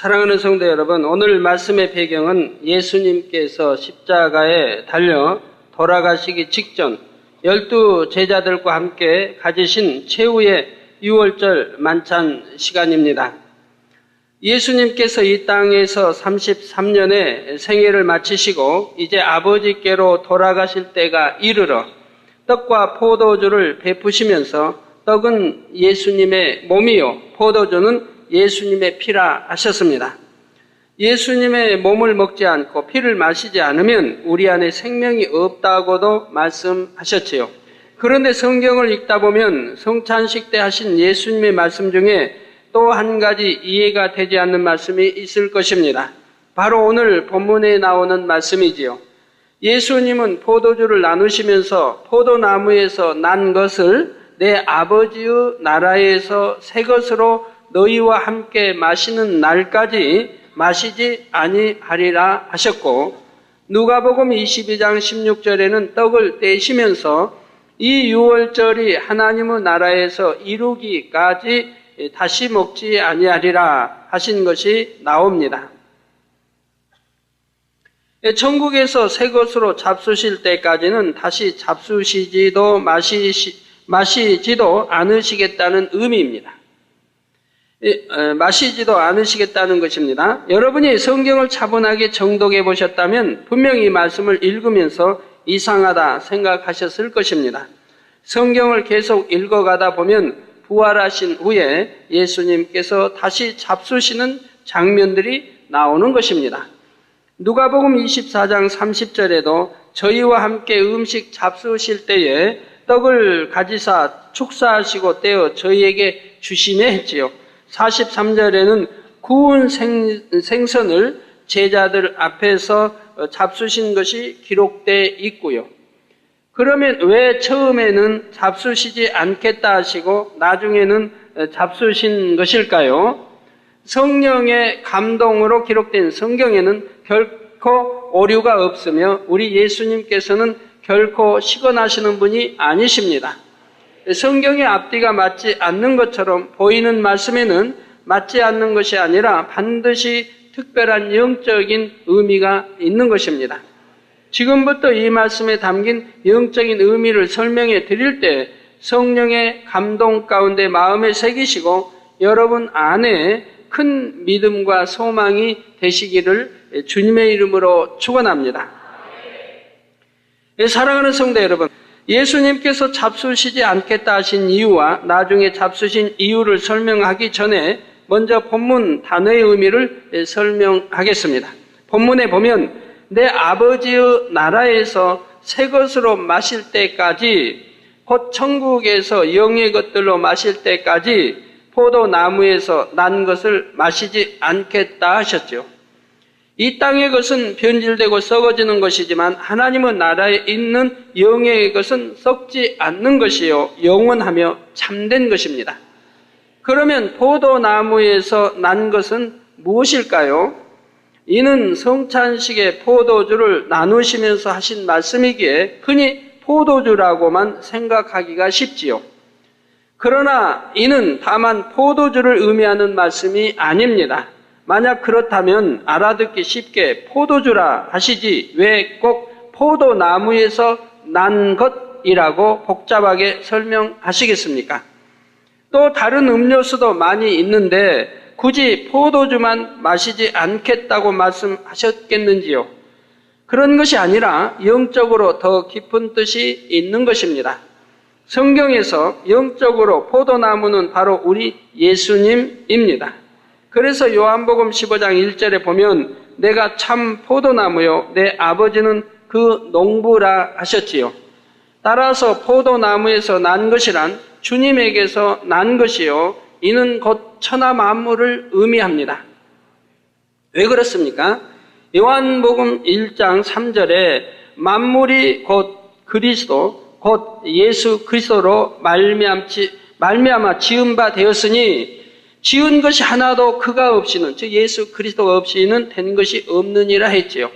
사랑하는 성도 여러분, 오늘 말씀의 배경은 예수님께서 십자가에 달려 돌아가시기 직전 12 제자들과 함께 가지신 최후의 유월절 만찬 시간입니다. 예수님께서 이 땅에서 33년의 생애를 마치시고 이제 아버지께로 돌아가실 때가 이르러 떡과 포도주를 베푸시면서 떡은 예수님의 몸이요 포도주는 예수님의 피라 하셨습니다. 예수님의 몸을 먹지 않고 피를 마시지 않으면 우리 안에 생명이 없다고도 말씀하셨지요. 그런데 성경을 읽다 보면 성찬식 때 하신 예수님의 말씀 중에 또 한 가지 이해가 되지 않는 말씀이 있을 것입니다. 바로 오늘 본문에 나오는 말씀이지요. 예수님은 포도주를 나누시면서 포도나무에서 난 것을 내 아버지의 나라에서 새 것으로 너희와 함께 마시는 날까지 마시지 아니하리라 하셨고, 누가복음 22장 16절에는 떡을 떼시면서 이 유월절이 하나님의 나라에서 이루기까지 다시 먹지 아니하리라 하신 것이 나옵니다. 천국에서 새 것으로 잡수실 때까지는 다시 잡수시지도 마시지도 않으시겠다는 의미입니다. 마시지도 않으시겠다는 것입니다. 여러분이 성경을 차분하게 정독해 보셨다면 분명히 이 말씀을 읽으면서 이상하다 생각하셨을 것입니다. 성경을 계속 읽어가다 보면 부활하신 후에 예수님께서 다시 잡수시는 장면들이 나오는 것입니다. 누가복음 24장 30절에도 저희와 함께 음식 잡수실 때에 떡을 가지사 축사하시고 떼어 저희에게 주시매 했지요. 43절에는 구운 생선을 제자들 앞에서 잡수신 것이 기록되어 있고요. 그러면 왜 처음에는 잡수시지 않겠다 하시고 나중에는 잡수신 것일까요? 성령의 감동으로 기록된 성경에는 결코 오류가 없으며 우리 예수님께서는 결코 시건하시는 분이 아니십니다. 성경의 앞뒤가 맞지 않는 것처럼 보이는 말씀에는 맞지 않는 것이 아니라 반드시 특별한 영적인 의미가 있는 것입니다. 지금부터 이 말씀에 담긴 영적인 의미를 설명해 드릴 때 성령의 감동 가운데 마음에 새기시고 여러분 안에 큰 믿음과 소망이 되시기를 주님의 이름으로 축원합니다. 사랑하는 성도 여러분, 예수님께서 잡수시지 않겠다 하신 이유와 나중에 잡수신 이유를 설명하기 전에 먼저 본문 단어의 의미를 설명하겠습니다. 본문에 보면 내 아버지의 나라에서 새 것으로 마실 때까지, 곧 천국에서 영의 것들로 마실 때까지 포도나무에서 난 것을 마시지 않겠다 하셨죠. 이 땅의 것은 변질되고 썩어지는 것이지만 하나님의 나라에 있는 영의 것은 썩지 않는 것이요 영원하며 참된 것입니다. 그러면 포도나무에서 난 것은 무엇일까요? 이는 성찬식의 포도주를 나누시면서 하신 말씀이기에 흔히 포도주라고만 생각하기가 쉽지요. 그러나 이는 다만 포도주를 의미하는 말씀이 아닙니다. 만약 그렇다면 알아듣기 쉽게 포도주라 하시지 왜 꼭 포도나무에서 난 것이라고 복잡하게 설명하시겠습니까? 또 다른 음료수도 많이 있는데 굳이 포도주만 마시지 않겠다고 말씀하셨겠는지요? 그런 것이 아니라 영적으로 더 깊은 뜻이 있는 것입니다. 성경에서 영적으로 포도나무는 바로 우리 예수님입니다. 그래서 요한복음 15장 1절에 보면 내가 참 포도나무요 내 아버지는 그 농부라 하셨지요. 따라서 포도나무에서 난 것이란 주님에게서 난 것이요 이는 곧 천하 만물을 의미합니다. 왜 그렇습니까? 요한복음 1장 3절에 만물이 곧 그리스도 곧 예수 그리스도로 말미암아 지은 바 되었으니 지은 것이 하나도 그가 없이는, 즉 예수 그리스도가 없이는 된 것이 없느니라 했지요.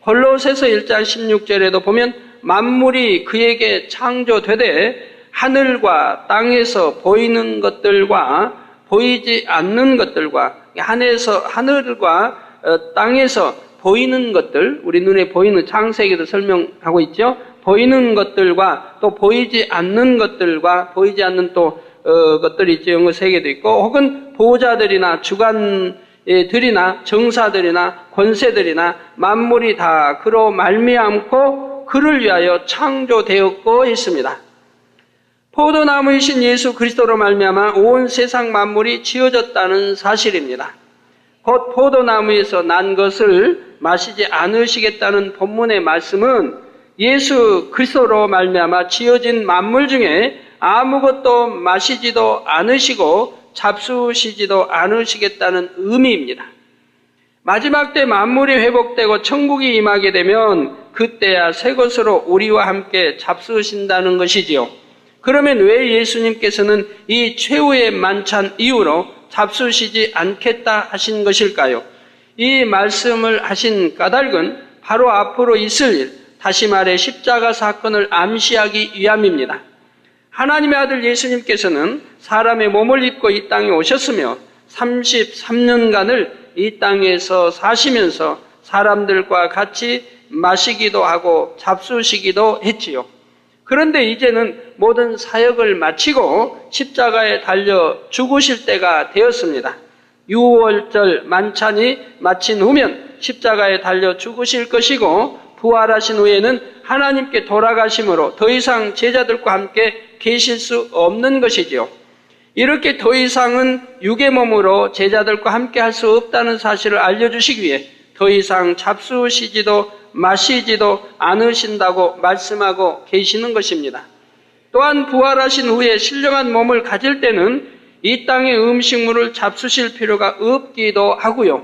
골로새서 1장 16절에도 보면 만물이 그에게 창조되되 하늘과 땅에서 보이는 것들과 보이지 않는 것들과 하늘과 땅에서 보이는 것들, 우리 눈에 보이는 창세기도 설명하고 있죠. 보이는 것들과 또 보이지 않는 것들과 보이지 않는 또 것들이 있죠. 영어 세계도 있고 혹은 보호자들이나 주관들이나 정사들이나 권세들이나 만물이 다 그로 말미암고 그를 위하여 창조되었고 있습니다. 포도나무이신 예수 그리스도로 말미암아 온 세상 만물이 지어졌다는 사실입니다. 곧 포도나무에서 난 것을 마시지 않으시겠다는 본문의 말씀은 예수 그리스도로 말미암아 지어진 만물 중에 아무것도 마시지도 않으시고 잡수시지도 않으시겠다는 의미입니다. 마지막 때 만물이 회복되고 천국이 임하게 되면 그때야 새 것으로 우리와 함께 잡수신다는 것이지요. 그러면 왜 예수님께서는 이 최후의 만찬 이후로 잡수시지 않겠다 하신 것일까요? 이 말씀을 하신 까닭은 바로 앞으로 있을 일, 다시 말해 십자가 사건을 암시하기 위함입니다. 하나님의 아들 예수님께서는 사람의 몸을 입고 이 땅에 오셨으며 33년간을 이 땅에서 사시면서 사람들과 같이 마시기도 하고 잡수시기도 했지요. 그런데 이제는 모든 사역을 마치고 십자가에 달려 죽으실 때가 되었습니다. 유월절 만찬이 마친 후면 십자가에 달려 죽으실 것이고 부활하신 후에는 하나님께 돌아가심으로 더 이상 제자들과 함께 계실 수 없는 것이지요. 이렇게 더 이상은 육의 몸으로 제자들과 함께 할 수 없다는 사실을 알려주시기 위해 더 이상 잡수시지도 마시지도 않으신다고 말씀하고 계시는 것입니다. 또한 부활하신 후에 신령한 몸을 가질 때는 이 땅의 음식물을 잡수실 필요가 없기도 하고요.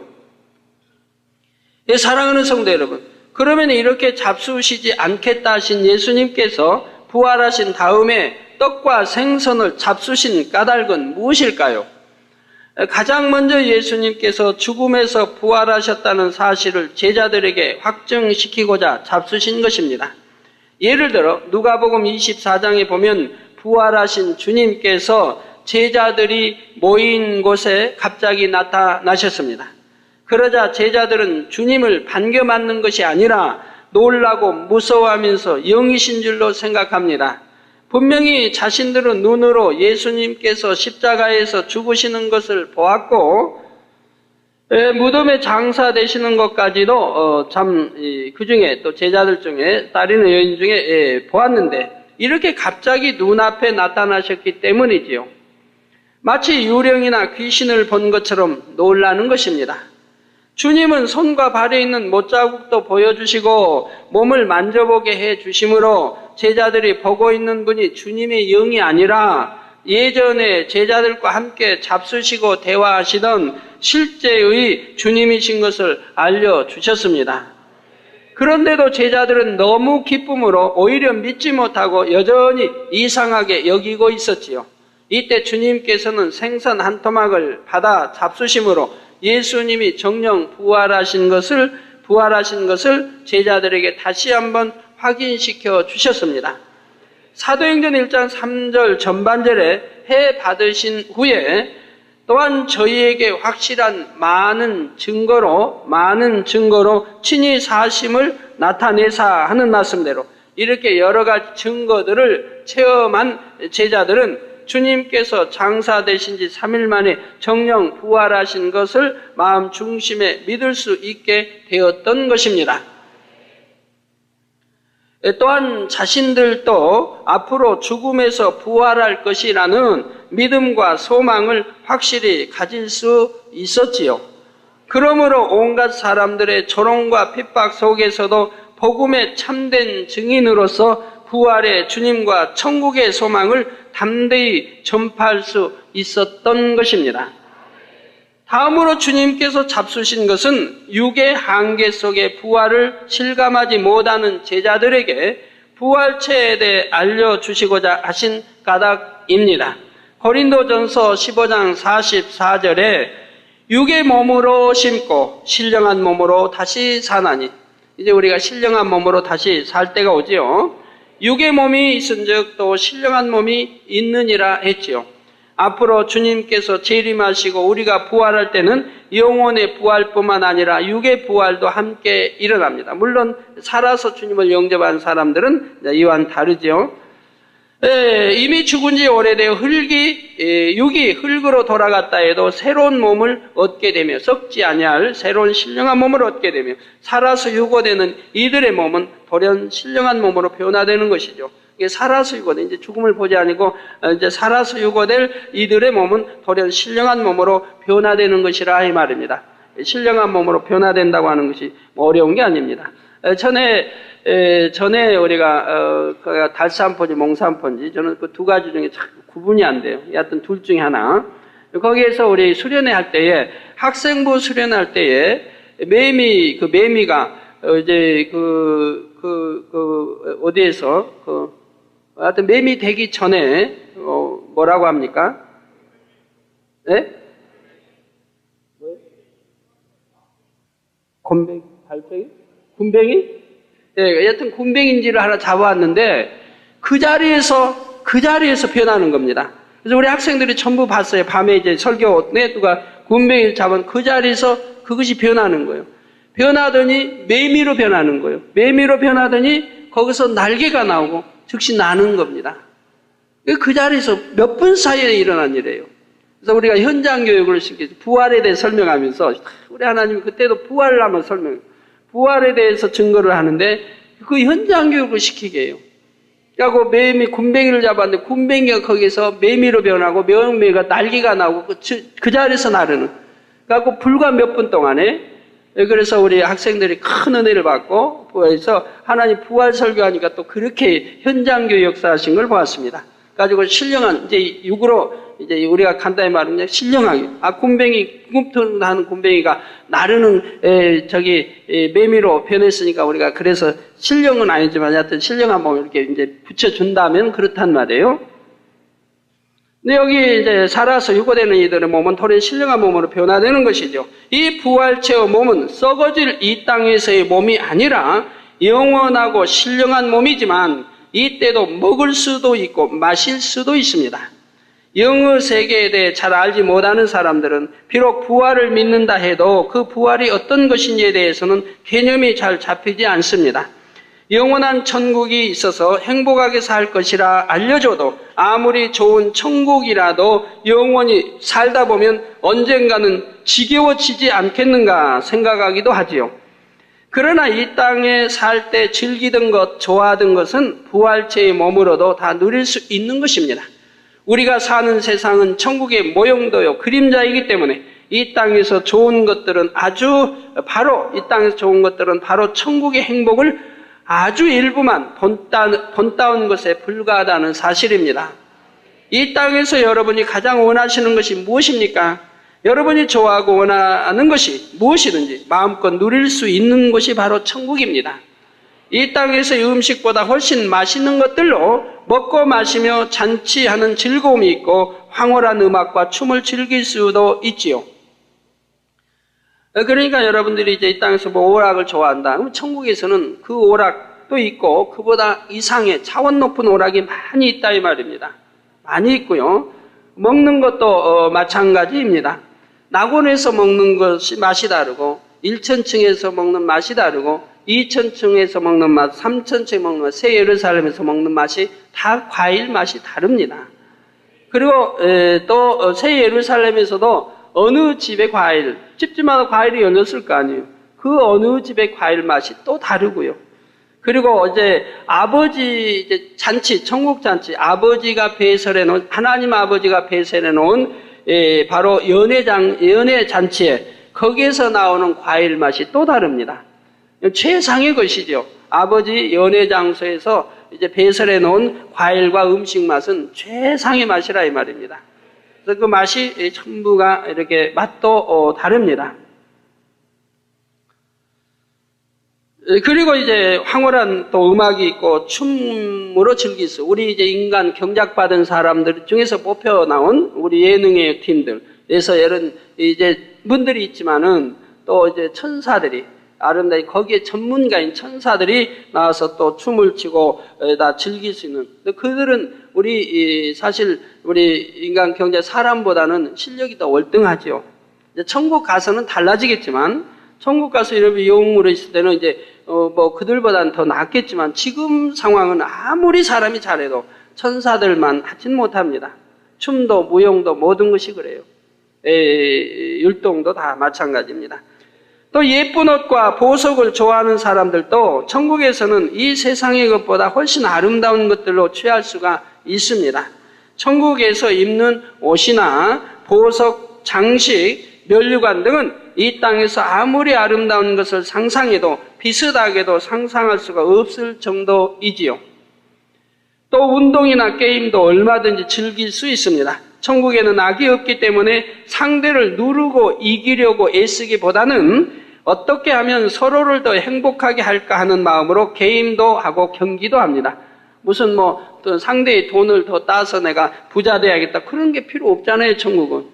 사랑하는 성도 여러분, 그러면 이렇게 잡수시지 않겠다 하신 예수님께서 부활하신 다음에 떡과 생선을 잡수신 까닭은 무엇일까요? 가장 먼저 예수님께서 죽음에서 부활하셨다는 사실을 제자들에게 확증시키고자 잡수신 것입니다. 예를 들어 누가복음 24장에 보면 부활하신 주님께서 제자들이 모인 곳에 갑자기 나타나셨습니다. 그러자 제자들은 주님을 반겨 맞는 것이 아니라 놀라고 무서워하면서 영이신 줄로 생각합니다. 분명히 자신들은 눈으로 예수님께서 십자가에서 죽으시는 것을 보았고 무덤에 장사되시는 것까지도 그중에 또 제자들 중에 따르는 여인 중에 보았는데 이렇게 갑자기 눈앞에 나타나셨기 때문이지요. 마치 유령이나 귀신을 본 것처럼 놀라는 것입니다. 주님은 손과 발에 있는 못자국도 보여주시고 몸을 만져보게 해주심으로 제자들이 보고 있는 분이 주님의 영이 아니라 예전에 제자들과 함께 잡수시고 대화하시던 실제의 주님이신 것을 알려주셨습니다. 그런데도 제자들은 너무 기쁨으로 오히려 믿지 못하고 여전히 이상하게 여기고 있었지요. 이때 주님께서는 생선 한 토막을 받아 잡수심으로 예수님이 정녕 부활하신 것을 제자들에게 다시 한번 확인시켜 주셨습니다. 사도행전 1장 3절 전반절에 해 받으신 후에 또한 저희에게 확실한 많은 증거로 친히 사심을 나타내사 하는 말씀대로 이렇게 여러 가지 증거들을 체험한 제자들은 주님께서 장사되신 지 3일 만에 정녕 부활하신 것을 마음 중심에 믿을 수 있게 되었던 것입니다. 또한 자신들도 앞으로 죽음에서 부활할 것이라는 믿음과 소망을 확실히 가질 수 있었지요. 그러므로 온갖 사람들의 조롱과 핍박 속에서도 복음의 참된 증인으로서 부활의 주님과 천국의 소망을 담대히 전파할 수 있었던 것입니다. 다음으로 주님께서 잡수신 것은 육의 한계 속의 부활을 실감하지 못하는 제자들에게 부활체에 대해 알려주시고자 하신 까닭입니다. 고린도전서 15장 44절에 육의 몸으로 심고 신령한 몸으로 다시 사나니, 이제 우리가 신령한 몸으로 다시 살 때가 오지요. 육의 몸이 있은즉 또 신령한 몸이 있느니라 했지요. 앞으로 주님께서 재림하시고 우리가 부활할 때는 영혼의 부활뿐만 아니라 육의 부활도 함께 일어납니다. 물론 살아서 주님을 영접한 사람들은 이와는 다르죠. 이미 죽은 지 오래되어 육이 흙으로 돌아갔다 해도 새로운 몸을 얻게 되며 썩지 아니할 새로운 신령한 몸을 얻게 되며 살아서 유고되는 이들의 몸은 돌연 신령한 몸으로 변화되는 것이죠. 이게 살아서 유고된 이제 죽음을 보지 아니고 이제 살아서 유고될 이들의 몸은 돌연 신령한 몸으로 변화되는 것이라 이 말입니다. 신령한 몸으로 변화된다고 하는 것이 어려운 게 아닙니다. 전에 우리가 달산포지, 몽산포지 저는 그 두 가지 중에 참 구분이 안 돼요. 여하튼 둘 중에 하나. 거기에서 우리 수련회 할 때에 학생부 수련할 때에 매미가 이제 어디에서 하여튼 매미 되기 전에 뭐라고 합니까? 예? 곰뱅이? 달팽이? 군뱅이? 예, 여튼 군뱅인지를 하나 잡아왔는데 그 자리에서 변하는 겁니다. 그래서 우리 학생들이 전부 봤어요. 밤에 이제 설교 때 누가 군뱅이를 잡은 그 자리에서 그것이 변하는 거예요. 변하더니 매미로 변하는 거예요. 매미로 변하더니 거기서 날개가 나오고 즉시 나는 겁니다. 그 자리에서 몇 분 사이에 일어난 일이에요. 그래서 우리가 현장 교육을 시키죠. 부활에 대해 설명하면서 우리 하나님이 그때도 부활을 한번 부활에 대해서 증거를 하는데 그 현장 교육을 시키게 해요. 그리고 매미 군뱅이를 잡았는데 군뱅이가 거기서 매미로 변하고 매미가 날개가 나오고 그 자리에서 나르는. 그래서 불과 몇 분 동안에 그래서 우리 학생들이 큰 은혜를 받고 그래서 하나님 부활 설교하니까 또 그렇게 현장 교육 역사하신 걸 보았습니다. 가지고 신령한 이제 육으로 이제 우리가 간단히 말하면 신령하게 군뱅이 구급하는 군뱅이가 나르는 매미로 변했으니까 우리가 그래서 신령은 아니지만 하여튼 신령한 몸을 이렇게 이제 붙여준다면 그렇단 말이에요. 근데 여기 이제 살아서 유고되는 이들의 몸은 돌연 신령한 몸으로 변화되는 것이죠. 이 부활체의 몸은 썩어질 이 땅에서의 몸이 아니라 영원하고 신령한 몸이지만 이때도 먹을 수도 있고 마실 수도 있습니다. 영의 세계에 대해 잘 알지 못하는 사람들은 비록 부활을 믿는다 해도 그 부활이 어떤 것인지에 대해서는 개념이 잘 잡히지 않습니다. 영원한 천국이 있어서 행복하게 살 것이라 알려줘도 아무리 좋은 천국이라도 영원히 살다 보면 언젠가는 지겨워지지 않겠는가 생각하기도 하지요. 그러나 이 땅에 살 때 즐기던 것, 좋아하던 것은 부활체의 몸으로도 다 누릴 수 있는 것입니다. 우리가 사는 세상은 천국의 모형도요, 그림자이기 때문에 이 땅에서 좋은 것들은 이 땅에서 좋은 것들은 바로 천국의 행복을 아주 일부만 본따온 것에 불과하다는 사실입니다. 이 땅에서 여러분이 가장 원하시는 것이 무엇입니까? 여러분이 좋아하고 원하는 것이 무엇이든지 마음껏 누릴 수 있는 곳이 바로 천국입니다. 이 땅에서의 음식보다 훨씬 맛있는 것들로 먹고 마시며 잔치하는 즐거움이 있고 황홀한 음악과 춤을 즐길 수도 있지요. 그러니까 여러분들이 이제 이 땅에서 뭐 오락을 좋아한다. 그럼 천국에서는 그 오락도 있고 그보다 이상의 차원 높은 오락이 많이 있다 이 말입니다. 많이 있고요. 먹는 것도 마찬가지입니다. 낙원에서 먹는 것이 맛이 다르고 1천층에서 먹는 맛이 다르고 2천층에서 먹는 맛, 3천층에 먹는 맛, 새 예루살렘에서 먹는 맛이 다 과일 맛이 다릅니다. 그리고 또 새 예루살렘에서도 어느 집의 과일, 집집마다 과일이 열렸을 거 아니에요. 그 어느 집의 과일 맛이 또 다르고요. 그리고 이제 잔치, 천국 잔치, 하나님 아버지가 배설해 놓은 바로 연회 잔치에 거기에서 나오는 과일 맛이 또 다릅니다. 최상의 것이죠. 아버지 연회 장소에서 이제 배설해 놓은 과일과 음식 맛은 최상의 맛이라 이 말입니다. 그래서 그 맛이 전부가 이렇게 맛도 다릅니다. 그리고 이제 황홀한 또 음악이 있고 춤으로 즐길 수. 우리 이제 인간 경작받은 사람들 중에서 뽑혀 나온 우리 예능의 팀들에서 이런 이제 분들이 있지만은 또 이제 천사들이 아름다운 거기에 전문가인 천사들이 나와서 또 춤을 추고 다 즐길 수 있는. 그들은 사실 우리 인간 경제 사람보다는 실력이 더 월등하지요. 천국 가서는 달라지겠지만, 천국 가서 이렇게 영웅으로 있을 때는 이제 그들보다는 더 낫겠지만, 지금 상황은 아무리 사람이 잘해도 천사들만 하진 못합니다. 춤도 무용도 모든 것이 그래요. 율동도 다 마찬가지입니다. 또 예쁜 옷과 보석을 좋아하는 사람들도 천국에서는 이 세상의 것보다 훨씬 아름다운 것들로 취할 수가 있습니다. 천국에서 입는 옷이나 보석, 장식, 면류관 등은 이 땅에서 아무리 아름다운 것을 상상해도 비슷하게도 상상할 수가 없을 정도이지요. 또 운동이나 게임도 얼마든지 즐길 수 있습니다. 천국에는 악이 없기 때문에 상대를 누르고 이기려고 애쓰기보다는 어떻게 하면 서로를 더 행복하게 할까 하는 마음으로 게임도 하고 경기도 합니다. 무슨 또 상대의 돈을 더 따서 내가 부자 돼야겠다, 그런 게 필요 없잖아요, 천국은.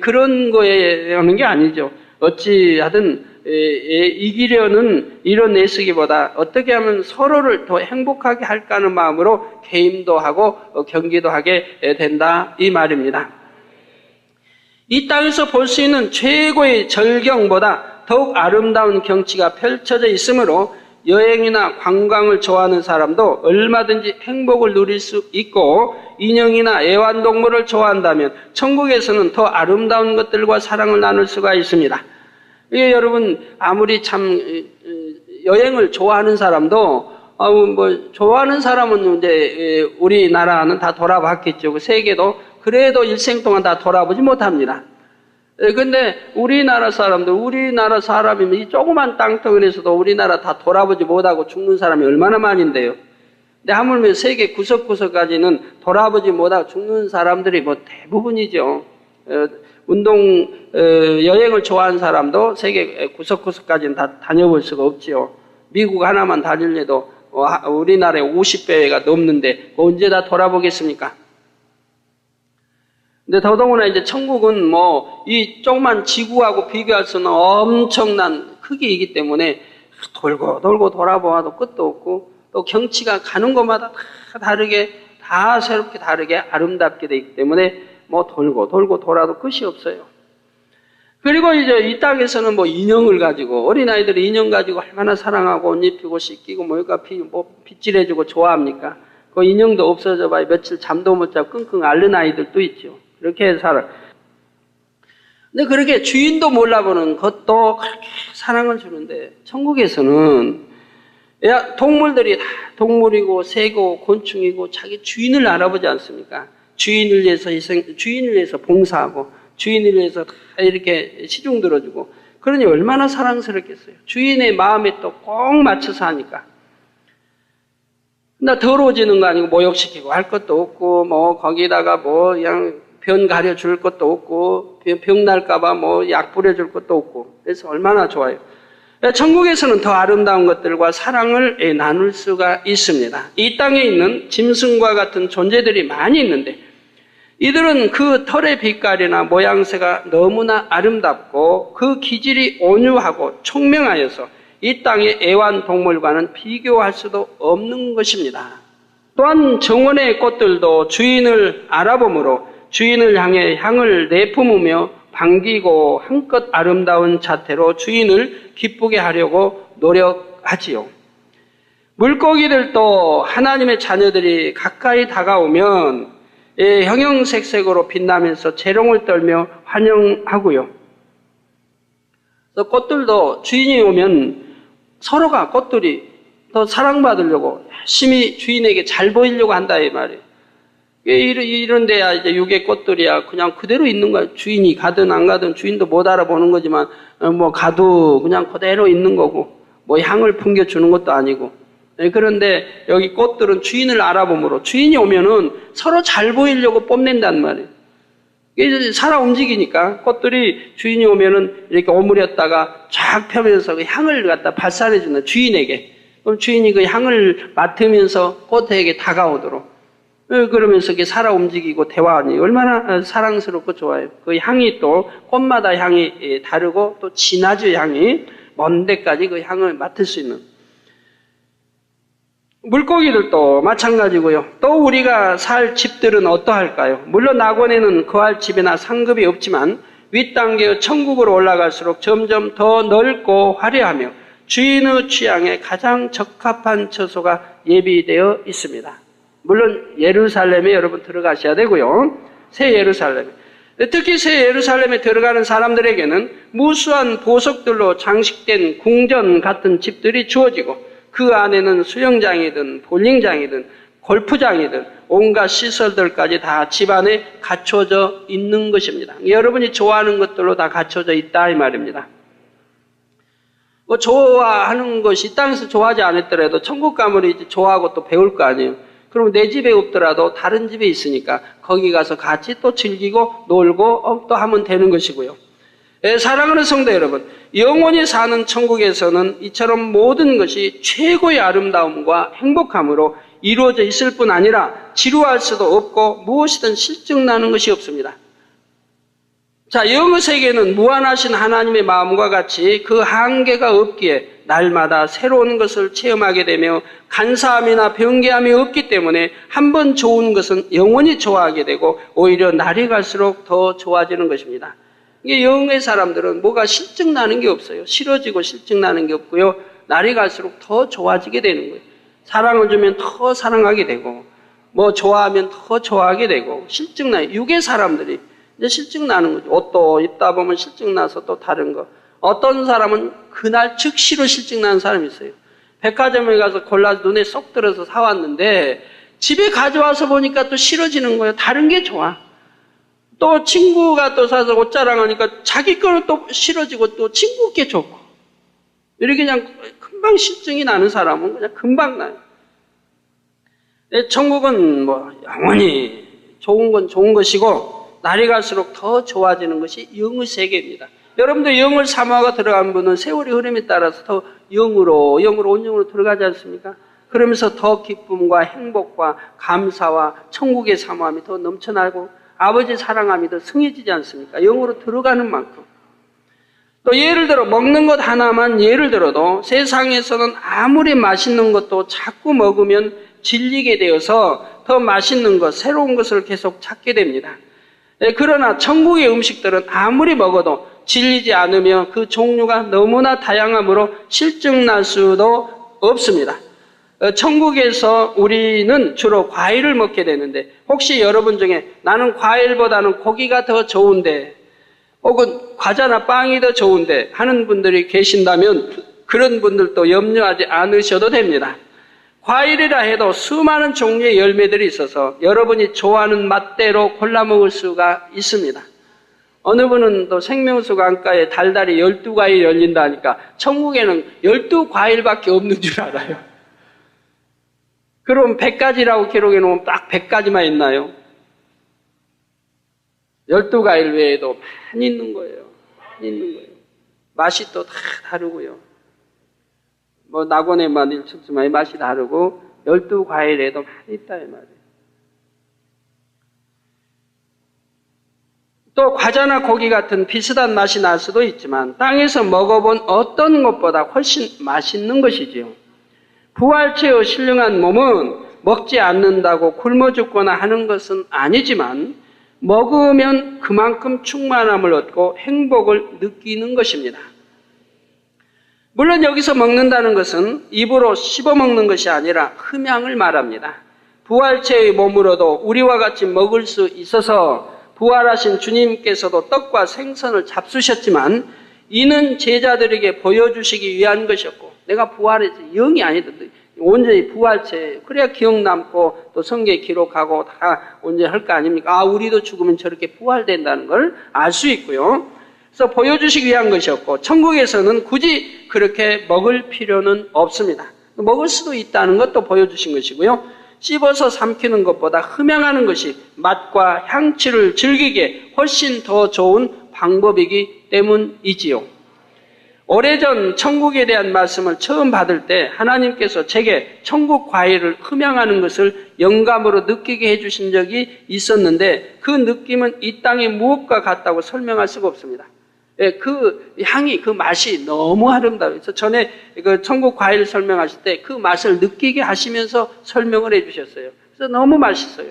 그런 거에 하는 게 아니죠. 어찌하든 이기려는 이런 애쓰기보다 어떻게 하면 서로를 더 행복하게 할까 하는 마음으로 게임도 하고 경기도 하게 된다, 이 말입니다. 이 땅에서 볼 수 있는 최고의 절경보다 더욱 아름다운 경치가 펼쳐져 있으므로 여행이나 관광을 좋아하는 사람도 얼마든지 행복을 누릴 수 있고, 인형이나 애완동물을 좋아한다면 천국에서는 더 아름다운 것들과 사랑을 나눌 수가 있습니다. 여러분, 아무리 참 여행을 좋아하는 사람도 좋아하는 사람은 이제 우리나라는 다 돌아봤겠죠. 그 세계도 그래도 일생 동안 다 돌아보지 못합니다. 근데 우리나라 사람이면 이 조그만 땅덩어리에서도 우리나라 다 돌아보지 못하고 죽는 사람이 얼마나 많은데요. 근데 하물며 세계 구석구석까지는 돌아보지 못하고 죽는 사람들이 대부분이죠. 여행을 좋아하는 사람도 세계 구석구석까지는 다 다녀볼 수가 없지요. 미국 하나만 다닐래도 우리나라의 50배가 넘는데 언제 다 돌아보겠습니까? 근데 더더구나 이제 천국은 이 조그만 지구하고 비교할 수는 엄청난 크기이기 때문에 돌고 돌아보아도 끝도 없고, 또 경치가 가는 곳마다 다 다르게, 다 새롭게 다르게 아름답게 되기 때문에 돌고 돌아도 끝이 없어요. 그리고 이제 이 땅에서는 인형을 가지고, 어린아이들이 인형 가지고 얼마나 사랑하고 옷 입히고 씻기고 빗질해주고 좋아합니까? 그 인형도 없어져 봐야 며칠 잠도 못 자고 끙끙 앓는 아이들도 있죠. 그렇게 살아. 근데 그렇게 주인도 몰라보는 것도 그렇게 사랑을 주는데, 천국에서는 동물들이 다 동물이고 새고 곤충이고 자기 주인을 알아보지 않습니까? 주인을 위해서 봉사하고 주인을 위해서 다 이렇게 시중 들어주고, 그러니 얼마나 사랑스럽겠어요. 주인의 마음에 또 꼭 맞춰서 하니까. 나 더러워지는 거 아니고 모욕시키고 할 것도 없고, 거기다가 그냥 변 가려줄 것도 없고, 병 날까봐 약 뿌려줄 것도 없고, 그래서 얼마나 좋아요. 천국에서는 더 아름다운 것들과 사랑을 나눌 수가 있습니다. 이 땅에 있는 짐승과 같은 존재들이 많이 있는데, 이들은 그 털의 빛깔이나 모양새가 너무나 아름답고 그 기질이 온유하고 총명하여서 이 땅의 애완동물과는 비교할 수도 없는 것입니다. 또한 정원의 꽃들도 주인을 알아보므로 주인을 향해 향을 내뿜으며 반기고 한껏 아름다운 자태로 주인을 기쁘게 하려고 노력하지요. 물고기들도 하나님의 자녀들이 가까이 다가오면 형형색색으로 빛나면서 재롱을 떨며 환영하고요. 꽃들도 주인이 오면 서로가 꽃들이 더 사랑받으려고 열심히 주인에게 잘 보이려고 한다, 이 말이에요. 이런 데야 이제 육의 꽃들이야 그냥 그대로 있는 거야. 주인이 가든 안 가든 주인도 못 알아보는 거지만 가도 그냥 그대로 있는 거고, 향을 풍겨주는 것도 아니고. 그런데 여기 꽃들은 주인을 알아보므로 주인이 오면은 서로 잘 보이려고 뽐낸단 말이에요. 이게 살아 움직이니까 꽃들이 주인이 오면은 이렇게 오므렸다가 쫙 펴면서 그 향을 갖다 발산해준다, 주인에게. 그럼 주인이 그 향을 맡으면서 꽃에게 다가오도록. 그러면서 이게 살아 움직이고 대화하니 얼마나 사랑스럽고 좋아요. 그 향이 또 꽃마다 향이 다르고 또 진하죠, 향이. 먼 데까지 그 향을 맡을 수 있는. 물고기들도 마찬가지고요. 또 우리가 살 집들은 어떠할까요? 물론 낙원에는 거할 집이나 상급이 없지만 윗단계의 천국으로 올라갈수록 점점 더 넓고 화려하며 주인의 취향에 가장 적합한 처소가 예비되어 있습니다. 물론 예루살렘에 여러분 들어가셔야 되고요. 새 예루살렘. 특히 새 예루살렘에 들어가는 사람들에게는 무수한 보석들로 장식된 궁전 같은 집들이 주어지고 그 안에는 수영장이든 볼링장이든 골프장이든 온갖 시설들까지 다 집안에 갖춰져 있는 것입니다. 여러분이 좋아하는 것들로 다 갖춰져 있다 이 말입니다. 뭐 좋아하는 것이 이 땅에서 좋아하지 않았더라도 천국 가면 이제 좋아하고 또 배울 거 아니에요. 그럼 내 집에 없더라도 다른 집에 있으니까 거기 가서 같이 또 즐기고 놀고 또 하면 되는 것이고요. 사랑하는 성도 여러분, 영원히 사는 천국에서는 이처럼 모든 것이 최고의 아름다움과 행복함으로 이루어져 있을 뿐 아니라 지루할 수도 없고 무엇이든 실증나는 것이 없습니다. 자, 영의 세계는 무한하신 하나님의 마음과 같이 그 한계가 없기에 날마다 새로운 것을 체험하게 되며 간사함이나 변개함이 없기 때문에 한번 좋은 것은 영원히 좋아하게 되고 오히려 날이 갈수록 더 좋아지는 것입니다. 이게 영의 사람들은 뭐가 실증나는 게 없어요. 싫어지고 실증나는 게 없고요. 날이 갈수록 더 좋아지게 되는 거예요. 사랑을 주면 더 사랑하게 되고 뭐 좋아하면 더 좋아하게 되고 실증나요. 육의 사람들이 이제 실증나는 거죠. 옷도 입다 보면 실증나서 또 다른 거. 어떤 사람은 그날 즉시로 실증나는 사람이 있어요. 백화점에 가서 골라서 눈에 쏙 들어서 사왔는데 집에 가져와서 보니까 또 싫어지는 거예요. 다른 게 좋아. 또 친구가 또 사서 옷 자랑하니까 자기 거는 또 싫어지고 또 친구 게 좋고 이렇게 그냥 금방 실증이 나는 사람은 그냥 금방 나요. 천국은 뭐 영원히 좋은 건 좋은 것이고 날이 갈수록 더 좋아지는 것이 영의 세계입니다. 여러분도 영을 사모하고 들어간 분은 세월의 흐름에 따라서 더 영으로 온영으로 들어가지 않습니까? 그러면서 더 기쁨과 행복과 감사와 천국의 사모함이 더 넘쳐나고 아버지 사랑함이 더 승해지지 않습니까? 영으로 들어가는 만큼. 또 예를 들어 먹는 것 하나만 예를 들어도 세상에서는 아무리 맛있는 것도 자꾸 먹으면 질리게 되어서 더 맛있는 것, 새로운 것을 계속 찾게 됩니다. 그러나 천국의 음식들은 아무리 먹어도 질리지 않으며 그 종류가 너무나 다양하므로 실증날 수도 없습니다. 천국에서 우리는 주로 과일을 먹게 되는데 혹시 여러분 중에 나는 과일보다는 고기가 더 좋은데 혹은 과자나 빵이 더 좋은데 하는 분들이 계신다면 그런 분들도 염려하지 않으셔도 됩니다. 과일이라 해도 수많은 종류의 열매들이 있어서 여러분이 좋아하는 맛대로 골라 먹을 수가 있습니다. 어느 분은 또 생명수 강가에 달달이 12과일 열린다니까 천국에는 12과일밖에 없는 줄 알아요. 그럼 100가지라고 기록해 놓으면 딱 100가지만 있나요? 12과일 외에도 많이 있는 거예요. 많이 있는 거예요. 맛이 또 다 다르고요. 뭐 낙원에만 일축지만 맛이 다르고 12과일에도 많이 있다 이 말이에요. 또 과자나 고기 같은 비슷한 맛이 날 수도 있지만 땅에서 먹어본 어떤 것보다 훨씬 맛있는 것이지요. 부활체의 신령한 몸은 먹지 않는다고 굶어 죽거나 하는 것은 아니지만 먹으면 그만큼 충만함을 얻고 행복을 느끼는 것입니다. 물론 여기서 먹는다는 것은 입으로 씹어먹는 것이 아니라 흠양을 말합니다. 부활체의 몸으로도 우리와 같이 먹을 수 있어서 부활하신 주님께서도 떡과 생선을 잡수셨지만 이는 제자들에게 보여주시기 위한 것이었고 내가 부활해서 영이 아니던데 온전히 부활체 그래야 기억 남고 또 성경에 기록하고 다 온전히 할 거 아닙니까? 아 우리도 죽으면 저렇게 부활된다는 걸 알 수 있고요. 그래서 보여주시기 위한 것이었고 천국에서는 굳이 그렇게 먹을 필요는 없습니다. 먹을 수도 있다는 것도 보여주신 것이고요. 씹어서 삼키는 것보다 흠양하는 것이 맛과 향취를 즐기기에 훨씬 더 좋은 방법이기 때문이지요. 오래전 천국에 대한 말씀을 처음 받을 때 하나님께서 제게 천국 과일을 흠양하는 것을 영감으로 느끼게 해주신 적이 있었는데 그 느낌은 이 땅의 무엇과 같다고 설명할 수가 없습니다. 예, 그 향이, 그 맛이 너무 아름다워요. 그래서 전에 그 천국 과일 설명하실 때 그 맛을 느끼게 하시면서 설명을 해주셨어요. 그래서 너무 맛있어요.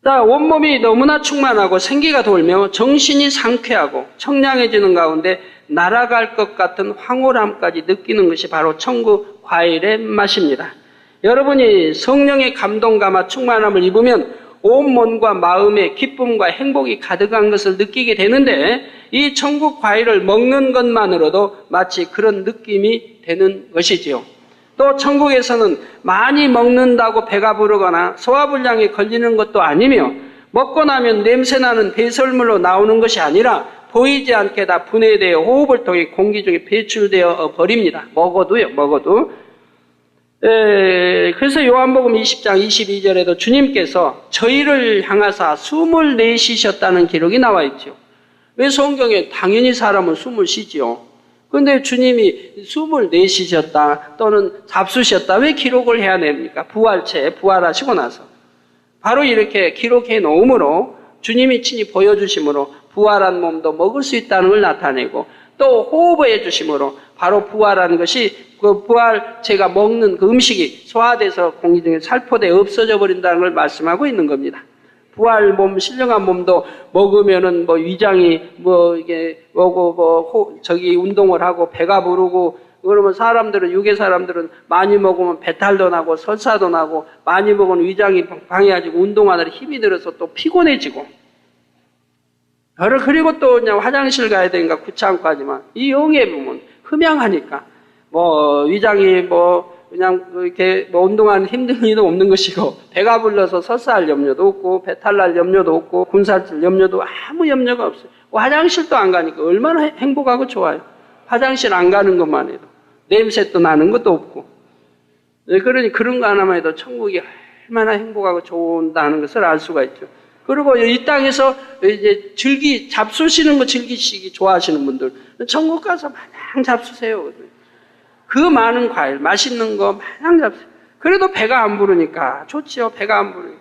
자, 온몸이 너무나 충만하고 생기가 돌며 정신이 상쾌하고 청량해지는 가운데 날아갈 것 같은 황홀함까지 느끼는 것이 바로 천국 과일의 맛입니다. 여러분이 성령의 감동감과 충만함을 입으면 온 몸과 마음에 기쁨과 행복이 가득한 것을 느끼게 되는데 이 천국 과일을 먹는 것만으로도 마치 그런 느낌이 되는 것이지요. 또 천국에서는 많이 먹는다고 배가 부르거나 소화불량에 걸리는 것도 아니며 먹고 나면 냄새나는 배설물로 나오는 것이 아니라 보이지 않게 다 분해되어 호흡을 통해 공기 중에 배출되어 버립니다. 먹어도. 그래서 요한복음 20장 22절에도 주님께서 저희를 향하사 숨을 내쉬셨다는 기록이 나와 있죠. 왜 성경에 당연히 사람은 숨을 쉬지요. 그런데 주님이 숨을 내쉬셨다 또는 잡수셨다 왜 기록을 해야 됩니까? 부활하시고 나서. 바로 이렇게 기록해 놓음으로 주님이 친히 보여주심으로 부활한 몸도 먹을 수 있다는 걸 나타내고 또 호흡해 주심으로 바로 부활하는 것이 그 부활체가 먹는 그 음식이 소화돼서 공기 중에 살포돼 없어져 버린다는 걸 말씀하고 있는 겁니다. 부활 몸, 신령한 몸도 먹으면은 위장이 이게 운동을 하고 배가 부르고 그러면 유괴 사람들은 많이 먹으면 배탈도 나고 설사도 나고 많이 먹으면 위장이 방해하지고 운동하느라 힘이 들어서 또 피곤해지고 그리고 또 그냥 화장실 가야 되니까 귀찮고 하지만 이 영의 부분 흠양하니까 위장이 그냥 이렇게 운동하는 힘든 일도 없는 것이고 배가 불러서 설사할 염려도 없고 배탈 날 염려도 없고 군살질 염려도 아무 염려가 없어요. 화장실도 안 가니까 얼마나 행복하고 좋아요. 화장실 안 가는 것만 해도 냄새도 나는 것도 없고 그러니 그런 거 하나만 해도 천국이 얼마나 행복하고 좋다는 것을 알 수가 있죠. 그리고 이 땅에서 이제 잡수시는 거 즐기시기 좋아하시는 분들 천국 가서 마냥 잡수세요. 그 많은 과일, 맛있는 거 마냥 잡수세요. 그래도 배가 안 부르니까 좋지요. 배가 안 부르니까.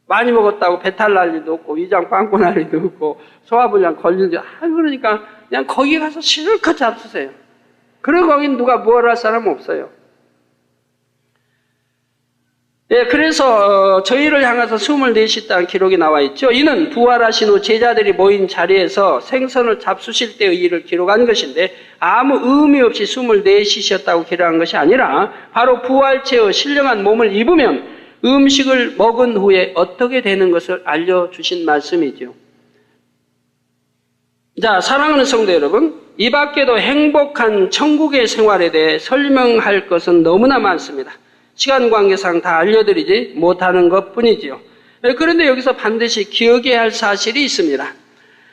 많이 먹었다고 배탈 날 일도 없고 위장 빵꾸 날 일도 없고 소화불량 걸리는 일 그러니까 그냥 거기 가서 실컷 잡수세요. 그리고 거긴 누가 뭐라 할 사람 없어요. 그래서 저희를 향해서 숨을 내쉬었다는 기록이 나와 있죠. 이는 부활하신 후 제자들이 모인 자리에서 생선을 잡수실 때의 일을 기록한 것인데 아무 의미 없이 숨을 내쉬셨다고 기록한 것이 아니라 바로 부활체의 신령한 몸을 입으면 음식을 먹은 후에 어떻게 되는 것을 알려주신 말씀이죠. 자, 사랑하는 성도 여러분, 이 밖에도 행복한 천국의 생활에 대해 설명할 것은 너무나 많습니다. 시간 관계상 다 알려드리지 못하는 것뿐이지요. 그런데 여기서 반드시 기억해야 할 사실이 있습니다.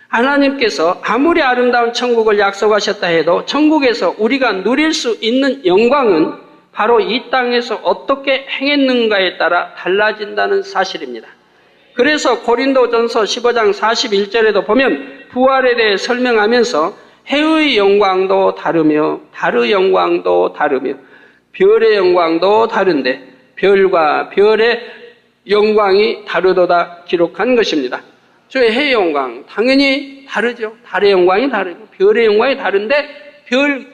하나님께서 아무리 아름다운 천국을 약속하셨다 해도 천국에서 우리가 누릴 수 있는 영광은 바로 이 땅에서 어떻게 행했는가에 따라 달라진다는 사실입니다. 그래서 고린도전서 15장 41절에도 보면 부활에 대해 설명하면서 해의 영광도 다르며 달의 영광도 다르며 별의 영광도 다른데 별과 별의 영광이 다르도다 기록한 것입니다. 저의 해의 영광 당연히 다르죠. 달의 영광이 다르고 별의 영광이 다른데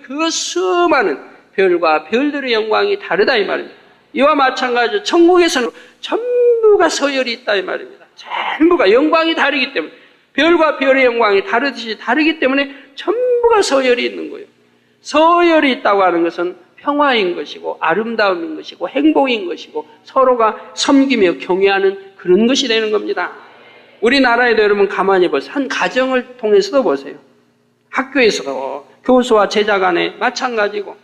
그 수많은 별과 별들의 영광이 다르다 이 말입니다. 이와 마찬가지로 천국에서는 전부가 서열이 있다 이 말입니다. 전부가 영광이 다르기 때문에 별과 별의 영광이 다르듯이 다르기 때문에 전부가 서열이 있는 거예요. 서열이 있다고 하는 것은 평화인 것이고 아름다움인 것이고 행복인 것이고 서로가 섬기며 경외하는 그런 것이 되는 겁니다. 우리나라에도 여러분 가만히 보세요. 한 가정을 통해서도 보세요. 학교에서도 교수와 제자 간에 마찬가지고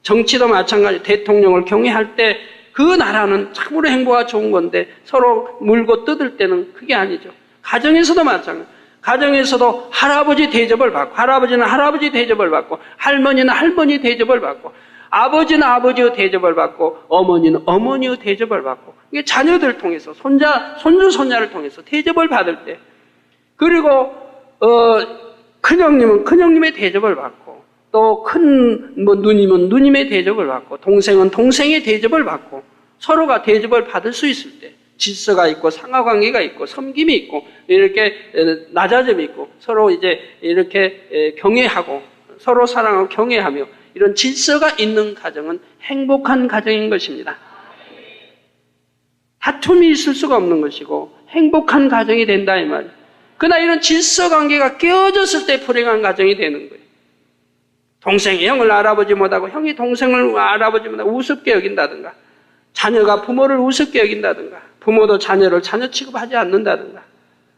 정치도 마찬가지. 대통령을 경외할 때 그 나라는 참으로 행복하고 좋은 건데 서로 물고 뜯을 때는 그게 아니죠. 가정에서도 마찬가지. 가정에서도 할아버지 대접을 받고 할아버지는 할아버지 대접을 받고 할머니는 할머니 대접을 받고 아버지는 아버지의 대접을 받고 어머니는 어머니의 대접을 받고 이게 자녀들 통해서 손주 손자를 통해서 대접을 받을 때 그리고 큰형님은 큰형님의 대접을 받고 또 큰 누님은 누님의 대접을 받고 동생은 동생의 대접을 받고 서로가 대접을 받을 수 있을 때 질서가 있고 상하관계가 있고 섬김이 있고 이렇게 낮아짐이 있고 서로 이제 이렇게 경외하고 서로 사랑하고 경외하며 이런 질서가 있는 가정은 행복한 가정인 것입니다. 다툼이 있을 수가 없는 것이고 행복한 가정이 된다 이 말이에요. 그러나 이런 질서 관계가 깨어졌을 때 불행한 가정이 되는 거예요. 동생이 형을 알아보지 못하고 형이 동생을 알아보지 못하고 우습게 여긴다든가 자녀가 부모를 우습게 여긴다든가 부모도 자녀를 자녀 취급하지 않는다든가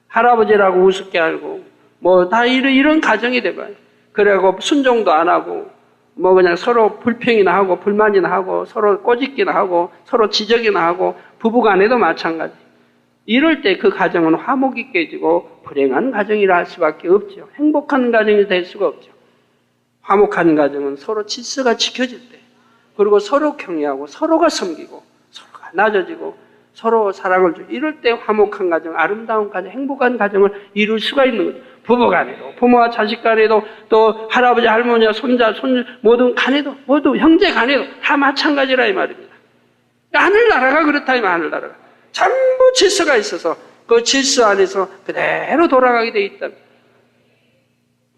할아버지라고 우습게 알고 뭐 다 이런 가정이 돼봐요. 그래고 순종도 안 하고 뭐 그냥 서로 불평이나 하고 불만이나 하고 서로 꼬집기나 하고 서로 지적이나 하고 부부간에도 마찬가지. 이럴 때 그 가정은 화목이 깨지고 불행한 가정이라 할 수밖에 없죠. 행복한 가정이 될 수가 없죠. 화목한 가정은 서로 질서가 지켜질 때 그리고 서로 경외하고 서로가 섬기고 서로가 낮아지고 서로 사랑을 주고 이럴 때 화목한 가정, 아름다운 가정, 행복한 가정을 이룰 수가 있는 거죠. 부부 간에도 부모와 자식 간에도 또 할아버지 할머니와 손자 손주 모든 간에도 모두 형제 간에도 다 마찬가지라 이 말입니다. 하늘나라가 그렇다 이 말 하늘나라가 전부 질서가 있어서 그 질서 안에서 그대로 돌아가게 돼 있다.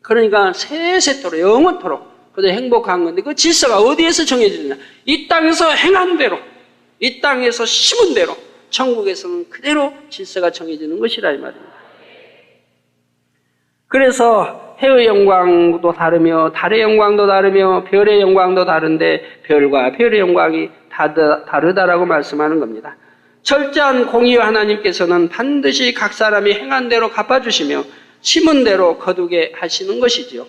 그러니까 세세토록 영원토록 그대로 행복한 건데 그 질서가 어디에서 정해지느냐? 이 땅에서 행한 대로 이 땅에서 심은 대로 천국에서는 그대로 질서가 정해지는 것이라 이 말입니다. 그래서 해의 영광도 다르며 달의 영광도 다르며 별의 영광도 다른데 별과 별의 영광이 다르다라고 말씀하는 겁니다. 철저한 공의의 하나님께서는 반드시 각 사람이 행한 대로 갚아주시며 심은 대로 거두게 하시는 것이지요.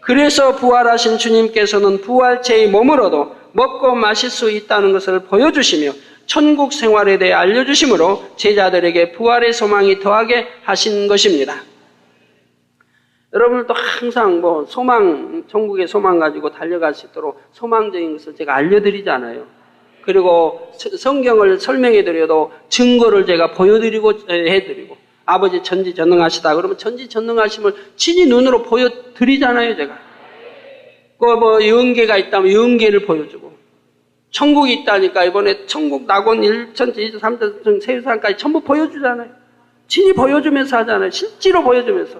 그래서 부활하신 주님께서는 부활체의 몸으로도 먹고 마실 수 있다는 것을 보여주시며 천국 생활에 대해 알려주심으로 제자들에게 부활의 소망이 더하게 하신 것입니다. 여러분들도 항상 뭐 천국의 소망 가지고 달려갈 수 있도록 소망적인 것을 제가 알려드리잖아요. 그리고 성경을 설명해드려도 증거를 제가 보여드리고 해드리고 아버지 전지전능하시다 그러면 전지전능하심을 친히 눈으로 보여드리잖아요 제가. 그 뭐 영계가 있다면 영계를 보여주고 천국이 있다니까 이번에 천국 낙원 1천, 2천, 3천, 세상까지 전부 보여주잖아요. 친히 보여주면서 하잖아요. 실제로 보여주면서.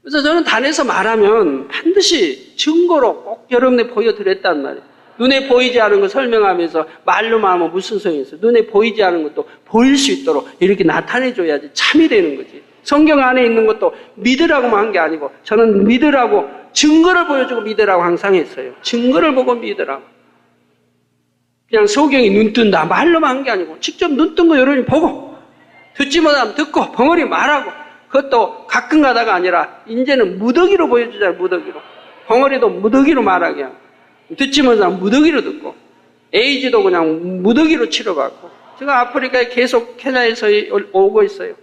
그래서 저는 단에서 말하면 반드시 증거로 꼭 여러분에 보여드렸단 말이에요. 눈에 보이지 않은 거 설명하면서 말로만 하면 무슨 소용이 있어요. 눈에 보이지 않은 것도 보일 수 있도록 이렇게 나타내줘야지 참이 되는 거지. 성경 안에 있는 것도 믿으라고만 한 게 아니고 저는 믿으라고 증거를 보여주고 믿으라고 항상 했어요. 증거를 보고 믿으라고. 그냥 소경이 눈 뜬다 말로만 한 게 아니고 직접 눈 뜬 거 여러분이 보고 듣지 못하면 듣고 벙어리 말하고 그것도 가끔 가다가 아니라 이제는 무더기로 보여주잖아요. 무더기로. 벙어리도 무더기로 말하게 하고 듣지 못하면 무더기로 듣고 에이즈도 그냥 무더기로 치료받고 제가 아프리카에 계속 케냐에서 오고 있어요.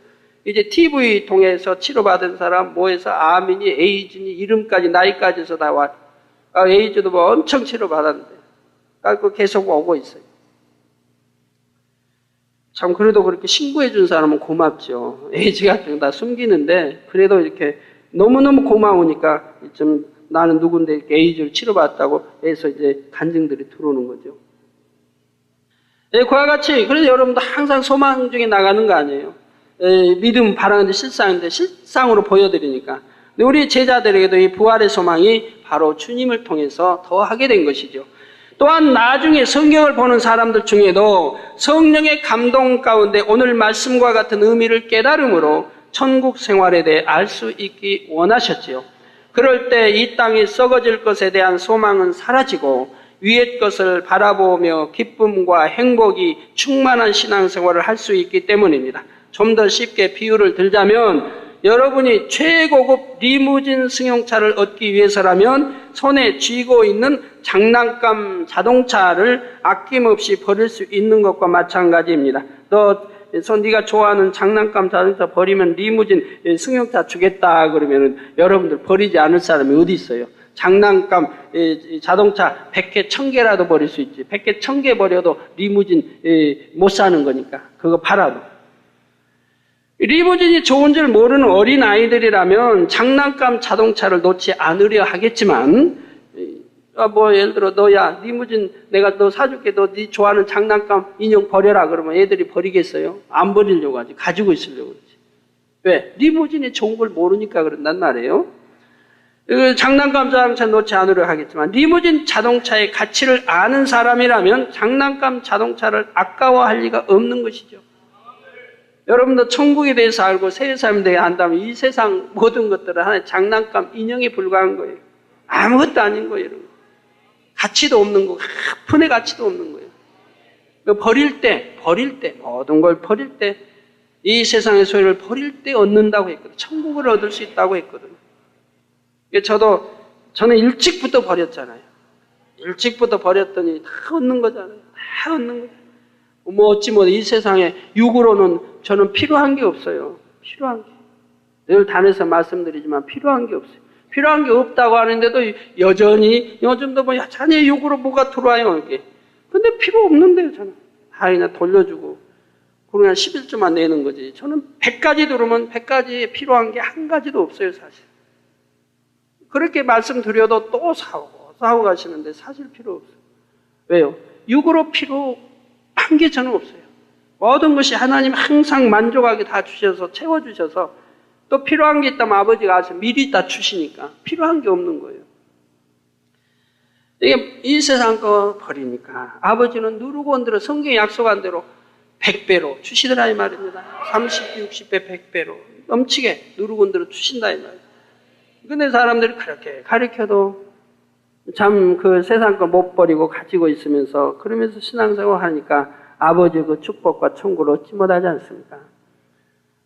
이제 TV 통해서 치료받은 사람 뭐해서 아민이 에이즈니 이름까지 나이까지 해서 다 와. 에이즈도 뭐 엄청 치료받았는데 그래서 계속 오고 있어요. 참 그래도 그렇게 신고해 준 사람은 고맙죠. 에이즈 같은 거 다 숨기는데 그래도 이렇게 너무너무 고마우니까 좀 나는 누군데 이렇게 에이즈를 치료받았다고 해서 이제 간증들이 들어오는 거죠. 그와 같이 그래서 여러분도 항상 소망 중에 나가는 거 아니에요. 믿음 바라는데 실상인데 실상으로 보여드리니까. 우리 제자들에게도 이 부활의 소망이 바로 주님을 통해서 더하게 된 것이죠. 또한 나중에 성경을 보는 사람들 중에도 성령의 감동 가운데 오늘 말씀과 같은 의미를 깨달음으로 천국 생활에 대해 알 수 있기 원하셨지요. 그럴 때 이 땅이 썩어질 것에 대한 소망은 사라지고 위의 것을 바라보며 기쁨과 행복이 충만한 신앙생활을 할 수 있기 때문입니다. 좀 더 쉽게 비유를 들자면 여러분이 최고급 리무진 승용차를 얻기 위해서라면 손에 쥐고 있는 장난감 자동차를 아낌없이 버릴 수 있는 것과 마찬가지입니다. 네가 좋아하는 장난감 자동차 버리면 리무진 승용차 주겠다 그러면 여러분들 버리지 않을 사람이 어디 있어요? 장난감 자동차 100개 1000개라도 버릴 수 있지. 100개 1000개 버려도 리무진 못 사는 거니까 그거 팔아도. 리무진이 좋은 줄 모르는 어린아이들이라면 장난감 자동차를 놓지 않으려 하겠지만 예를 들어 너야 리무진 내가 너 사줄게. 너 네 좋아하는 장난감 인형 버려라 그러면 애들이 버리겠어요? 안 버리려고 하지. 가지고 있으려고 그러지. 왜? 리무진이 좋은 걸 모르니까 그런단 말이에요. 장난감 자동차 놓지 않으려 하겠지만 리무진 자동차의 가치를 아는 사람이라면 장난감 자동차를 아까워할 리가 없는 것이죠. 여러분도 천국에 대해서 알고 세상에 대해 안다면 이 세상 모든 것들은 하나의 장난감 인형에 불과한 거예요. 아무것도 아닌 거예요. 여러분. 가치도 없는 거, 푼의 가치도 없는 거예요. 버릴 때 모든 걸 버릴 때 이 세상의 소유를 버릴 때 얻는다고 했거든요. 천국을 얻을 수 있다고 했거든요. 저는 일찍부터 버렸잖아요. 일찍부터 버렸더니 다 얻는 거잖아요. 다 얻는 거잖아요. 어찌 이 세상에 육으로는 저는 필요한 게 없어요. 필요한 게. 늘 단에서 말씀드리지만 필요한 게 없어요. 필요한 게 없다고 하는데도 여전히 요즘도 자네 육으로 뭐가 들어와요. 이게. 근데 필요 없는데요. 저는 다 그냥 돌려주고 그냥 11조만 내는 거지. 저는 100가지 들으면 100가지에 필요한 게 한 가지도 없어요. 사실. 그렇게 말씀드려도 또 싸우고 가시는데 사실 필요 없어요. 왜요? 육으로 필요한 게 저는 없어요. 모든 것이 하나님 항상 만족하게 다 주셔서 채워주셔서 또 필요한 게 있다면 아버지가 아셔 미리 다 주시니까 필요한 게 없는 거예요. 이게 이 세상 거 버리니까 아버지는 누르고 온대로 성경에 약속한 대로 100배로 주시더라 이 말입니다. 30배, 60배, 100배로 넘치게 누르고 온대로 주신다 이 말이에요. 근데 사람들이 그렇게 가르쳐도 참 그 세상 거 못 버리고 가지고 있으면서 그러면서 신앙생활 하니까 아버지의 그 축복과 천국을 얻지 못하지 않습니까?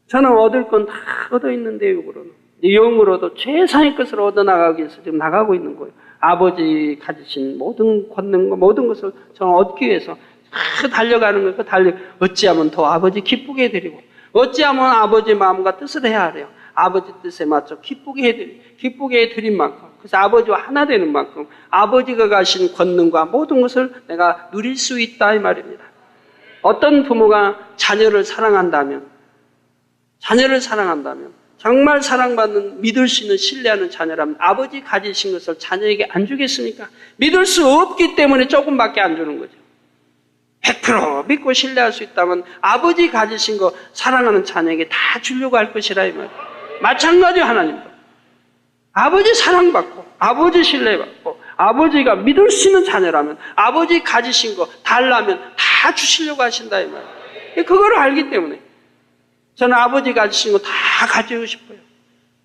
저는 얻을 건 다 얻어 있는데 육으로는. 영으로도 최상의 것을 얻어나가기 위해서 지금 나가고 있는 거예요. 아버지 가지신 모든 권능과 모든 것을 저는 얻기 위해서 다 달려가는 거예요. 어찌하면 더 아버지 기쁘게 해드리고 어찌하면 아버지 마음과 뜻을 해야 하래요. 아버지 뜻에 맞춰 기쁘게 해드린 만큼 그래서 아버지와 하나 되는 만큼 아버지가 가신 권능과 모든 것을 내가 누릴 수 있다 이 말입니다. 어떤 부모가 자녀를 사랑한다면 정말 사랑받는 믿을 수 있는 신뢰하는 자녀라면 아버지 가지신 것을 자녀에게 안 주겠습니까? 믿을 수 없기 때문에 조금밖에 안 주는 거죠. 100% 믿고 신뢰할 수 있다면 아버지 가지신 거 사랑하는 자녀에게 다 주려고 할 것이라 이 말이에요. 마찬가지로 하나님도 아버지 사랑받고 아버지 신뢰받고 아버지가 믿을 수 있는 자녀라면 아버지 가지신 거 달라면 다 주시려고 하신다 이 말이에요. 그걸 알기 때문에 저는 아버지 가지신 거 다 가지고 싶어요.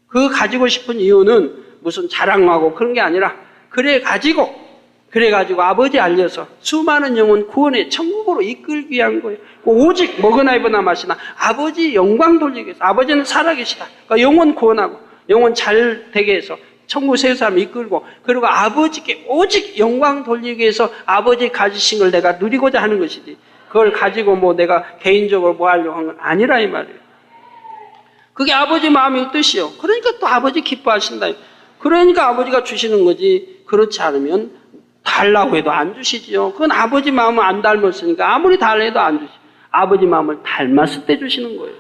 그 가지고 싶은 이유는 무슨 자랑하고 그런 게 아니라 그래가지고 아버지 알려서 수많은 영혼 구원의 천국으로 이끌기 위한 거예요. 오직 먹으나 입으나 마시나 아버지 영광 돌리기 위해서 아버지는 살아계시다. 그러니까 영혼 구원하고 영혼 잘 되게 해서 천국 세 사람 이끌고 그리고 아버지께 오직 영광 돌리기 위해서 아버지 가지신 걸 내가 누리고자 하는 것이지 그걸 가지고 내가 개인적으로 뭐 하려고 한 건 아니라 이 말이에요. 그게 아버지 마음의 뜻이요. 그러니까 또 아버지 기뻐하신다. 그러니까 아버지가 주시는 거지 그렇지 않으면 달라고 해도 안 주시지요. 그건 아버지 마음을 안 닮았으니까 아무리 달래도 안 주시죠. 아버지 마음을 닮았을 때 주시는 거예요.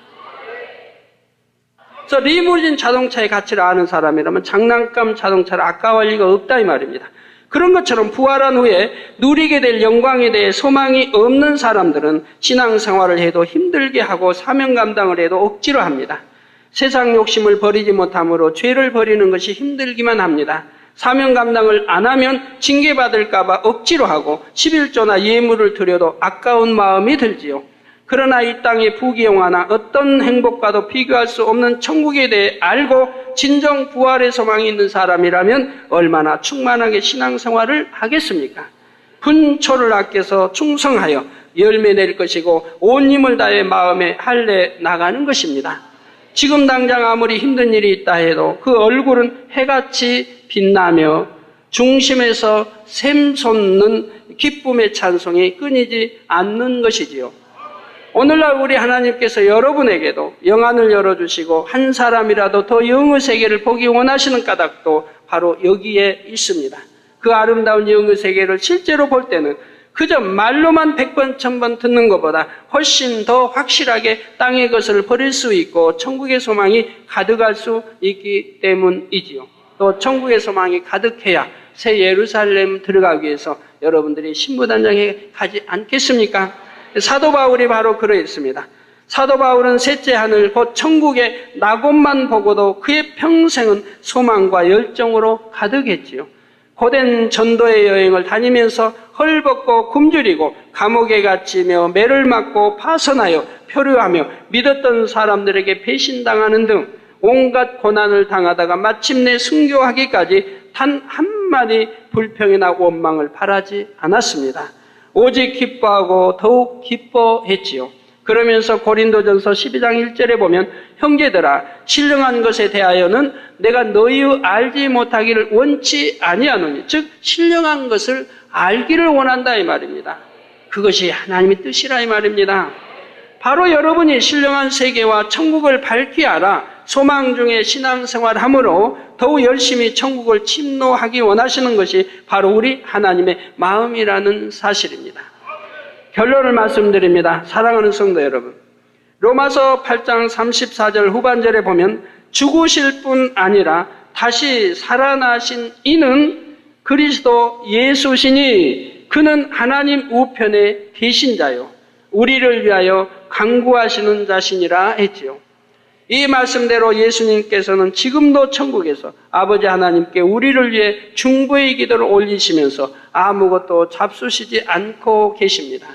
그래서 리무진 자동차의 가치를 아는 사람이라면 장난감 자동차를 아까워할 리가 없다 이 말입니다. 그런 것처럼 부활한 후에 누리게 될 영광에 대해 소망이 없는 사람들은 신앙생활을 해도 힘들게 하고 사명 감당을 해도 억지로 합니다. 세상 욕심을 버리지 못함으로 죄를 버리는 것이 힘들기만 합니다. 사명 감당을 안 하면 징계받을까 봐 억지로 하고 11조나 예물을 드려도 아까운 마음이 들지요. 그러나 이 땅의 부귀영화나 어떤 행복과도 비교할 수 없는 천국에 대해 알고 진정 부활의 소망이 있는 사람이라면 얼마나 충만하게 신앙생활을 하겠습니까? 분초를 아껴서 충성하여 열매 낼 것이고 온 힘을 다해 마음에 할례 나가는 것입니다. 지금 당장 아무리 힘든 일이 있다 해도 그 얼굴은 해같이 빛나며 중심에서 샘솟는 기쁨의 찬송이 끊이지 않는 것이지요. 오늘날 우리 하나님께서 여러분에게도 영안을 열어주시고 한 사람이라도 더 영의 세계를 보기 원하시는 까닭도 바로 여기에 있습니다. 그 아름다운 영의 세계를 실제로 볼 때는 그저 말로만 100번, 1000번 듣는 것보다 훨씬 더 확실하게 땅의 것을 버릴 수 있고 천국의 소망이 가득할 수 있기 때문이지요. 또 천국의 소망이 가득해야 새 예루살렘 들어가기 위해서 여러분들이 신부단장에 가지 않겠습니까? 사도 바울이 바로 그러했습니다. 사도 바울은 셋째 하늘 곧 천국의 낙원만 보고도 그의 평생은 소망과 열정으로 가득했지요. 고된 전도의 여행을 다니면서 헐벗고 굶주리고 감옥에 갇히며 매를 맞고 파선하여 표류하며 믿었던 사람들에게 배신당하는 등 온갖 고난을 당하다가 마침내 순교하기까지 단 한마디 불평이나 원망을 바라지 않았습니다. 오직 기뻐하고 더욱 기뻐했지요. 그러면서 고린도전서 12장 1절에 보면 형제들아 신령한 것에 대하여는 내가 너희의 알지 못하기를 원치 아니하노니 즉 신령한 것을 알기를 원한다 이 말입니다. 그것이 하나님의 뜻이라 이 말입니다. 바로 여러분이 신령한 세계와 천국을 밝히 알아 소망 중에 신앙생활함으로 더욱 열심히 천국을 침노하기 원하시는 것이 바로 우리 하나님의 마음이라는 사실입니다. 결론을 말씀드립니다. 사랑하는 성도 여러분, 로마서 8장 34절 후반절에 보면 죽으실 뿐 아니라 다시 살아나신 이는 그리스도 예수시니 그는 하나님 우편에 계신 자요 우리를 위하여 간구하시는 자신이라 했지요. 이 말씀대로 예수님께서는 지금도 천국에서 아버지 하나님께 우리를 위해 중보의 기도를 올리시면서 아무것도 잡수시지 않고 계십니다.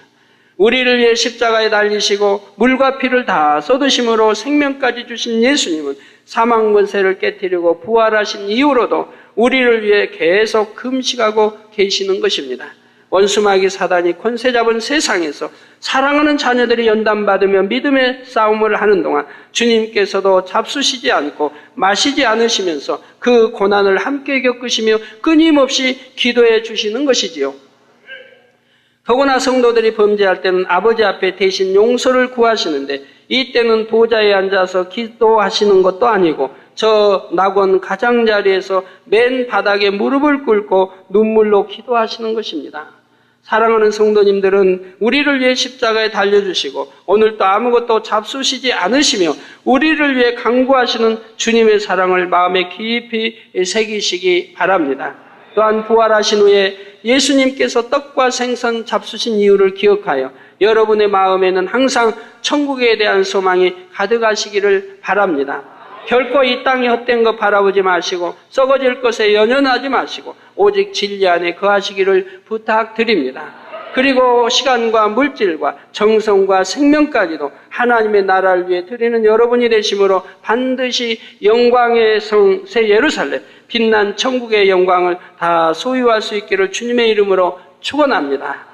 우리를 위해 십자가에 달리시고 물과 피를 다 쏟으심으로 생명까지 주신 예수님은 사망 권세를 깨뜨리고 부활하신 이후로도 우리를 위해 계속 금식하고 계시는 것입니다. 원수마귀 사단이 권세 잡은 세상에서 사랑하는 자녀들이 연단받으며 믿음의 싸움을 하는 동안 주님께서도 잡수시지 않고 마시지 않으시면서 그 고난을 함께 겪으시며 끊임없이 기도해 주시는 것이지요. 더구나 성도들이 범죄할 때는 아버지 앞에 대신 용서를 구하시는데 이때는 보좌에 앉아서 기도하시는 것도 아니고 저 낙원 가장자리에서 맨 바닥에 무릎을 꿇고 눈물로 기도하시는 것입니다. 사랑하는 성도님들은 우리를 위해 십자가에 달려주시고 오늘도 아무것도 잡수시지 않으시며 우리를 위해 간구하시는 주님의 사랑을 마음에 깊이 새기시기 바랍니다. 또한 부활하신 후에 예수님께서 떡과 생선 잡수신 이유를 기억하여 여러분의 마음에는 항상 천국에 대한 소망이 가득하시기를 바랍니다. 결코 이 땅이 헛된 것 바라보지 마시고 썩어질 것에 연연하지 마시고 오직 진리 안에 거하시기를 부탁드립니다. 그리고 시간과 물질과 정성과 생명까지도 하나님의 나라를 위해 드리는 여러분이 되심으로 반드시 영광의 성 새 예루살렘 빛난 천국의 영광을 다 소유할 수 있기를 주님의 이름으로 축원합니다.